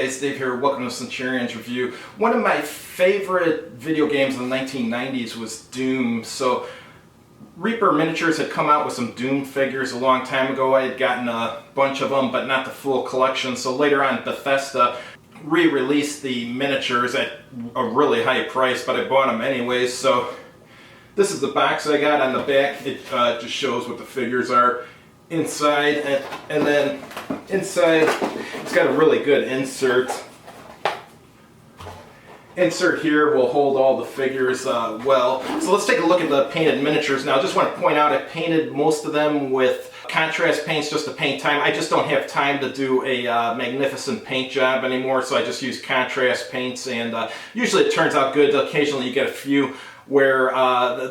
guys, Dave here. Welcome to Centurion's Review. One of my favorite video games in the 1990s was Doom. So Reaper Miniatures had come out with some Doom figures a long time ago. I had gotten a bunch of them, but not the full collection. So later on, Bethesda re-released the miniatures at a really high price, but I bought them anyways. So this is the box I got. On the back, it just shows what the figures are inside, and then inside it's got a really good insert here will hold all the figures well. So let's take a look at the painted miniatures now. I just want to point out I painted most of them with contrast paints just to paint time. I just don't have time to do a magnificent paint job anymore, so I just use contrast paints, and usually it turns out good. Occasionally you get a few where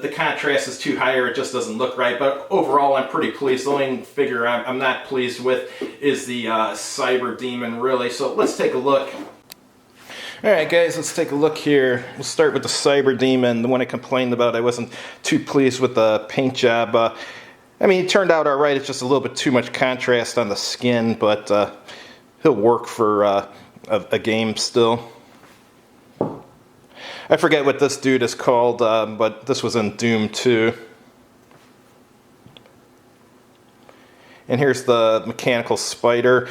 the contrast is too high or it just doesn't look right, but overall I'm pretty pleased. The only figure I'm not pleased with is the Cyber Demon, really. So let's take a look. Alright guys, let's take a look here. We'll start with the Cyber Demon, the one I complained about. I wasn't too pleased with the paint job. I mean, it turned out alright. It's just a little bit too much contrast on the skin, but he'll work for a game still. I forget what this dude is called, but this was in Doom 2. And here's the mechanical spider.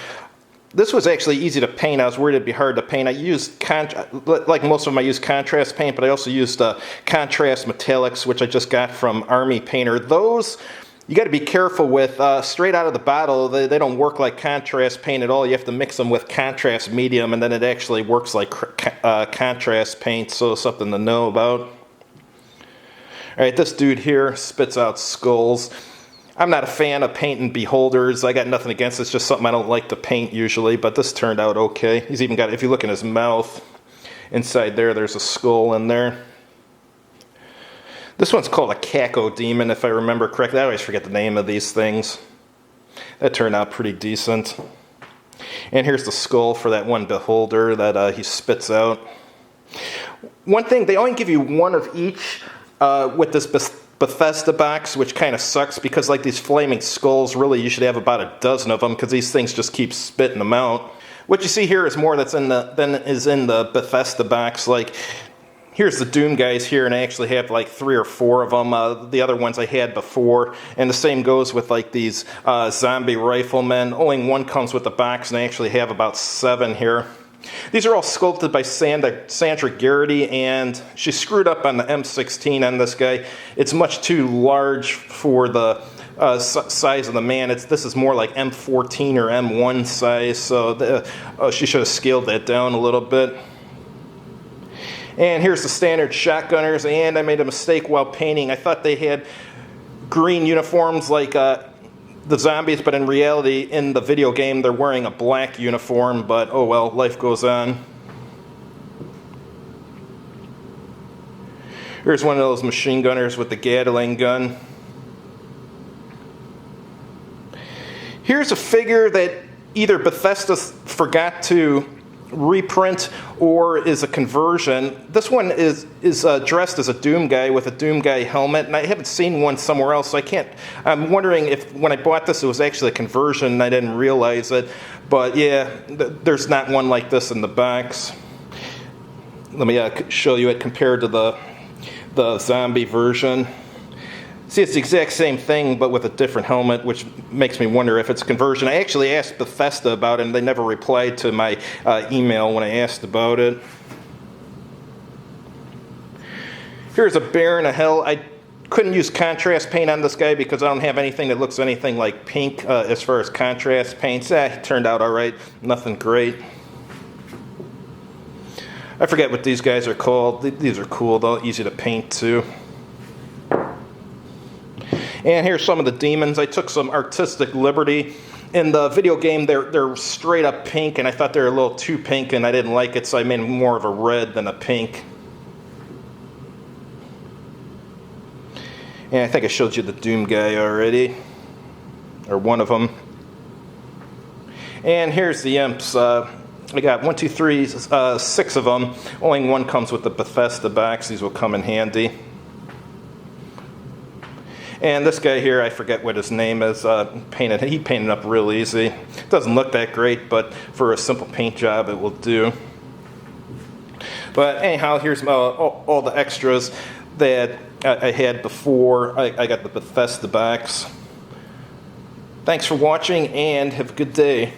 This was actually easy to paint. I was worried it'd be hard to paint. I used, like most of them, I used contrast paint, but I also used contrast metallics, which I just got from Army Painter. Those, you got to be careful with. Straight out of the bottle, they don't work like contrast paint at all. You have to mix them with contrast medium, and then it actually works like contrast paint, so something to know about. All right, this dude here spits out skulls. I'm not a fan of painting beholders. I got nothing against it. It's just something I don't like to paint usually, but this turned out okay. He's even got, if you look in his mouth, inside there's a skull in there. This one's called a Caco Demon, if I remember correctly. I always forget the name of these things. That turned out pretty decent. And here's the skull for that one beholder that he spits out. One thing, they only give you one of each with this Bethesda box, which kind of sucks because like these flaming skulls, really you should have about a dozen of them because these things just keep spitting them out. What you see here is more than is in the Bethesda box. Like, here's the Doom guys here, and I actually have like 3 or 4 of them. The other ones I had before, and the same goes with like these zombie riflemen. Only one comes with the box, and I actually have about 7 here. These are all sculpted by Sandra Garrity, and she screwed up on the M16 on this guy. It's much too large for the size of the man. This is more like M14 or M1 size, so she should have scaled that down a little bit. And here's the standard shotgunners, and I made a mistake while painting. I thought they had green uniforms like the zombies, but in reality, in the video game, they're wearing a black uniform, but oh well, life goes on. Here's one of those machine gunners with the Gatling gun. Here's a figure that either Bethesda forgot to reprint or is a conversion. This one is dressed as a Doom guy with a Doom guy helmet, and I haven't seen one somewhere else, so I'm wondering if when I bought this it was actually a conversion and I didn't realize it. But yeah, there's not one like this in the box. Let me show you it compared to the zombie version. See, it's the exact same thing, but with a different helmet, which makes me wonder if it's a conversion. I actually asked Bethesda about it, and they never replied to my email when I asked about it. Here's a Baron of Hell. I couldn't use contrast paint on this guy because I don't have anything that looks anything like pink as far as contrast paints. It turned out all right. Nothing great. I forget what these guys are called. These are cool, though. Easy to paint, too. And here's some of the demons. I took some artistic liberty. In the video game, they're straight up pink, and I thought they were a little too pink, and I didn't like it, so I made them more of a red than a pink. And I think I showed you the Doom guy already, or one of them. And here's the imps. I got 1, 2, 3, 6 of them. Only one comes with the Bethesda box. These will come in handy. And this guy here, I forget what his name is, he painted up real easy. Doesn't look that great, but for a simple paint job, it will do. But anyhow, here's all the extras that I had before. I got the Bethesda box. Thanks for watching, and have a good day.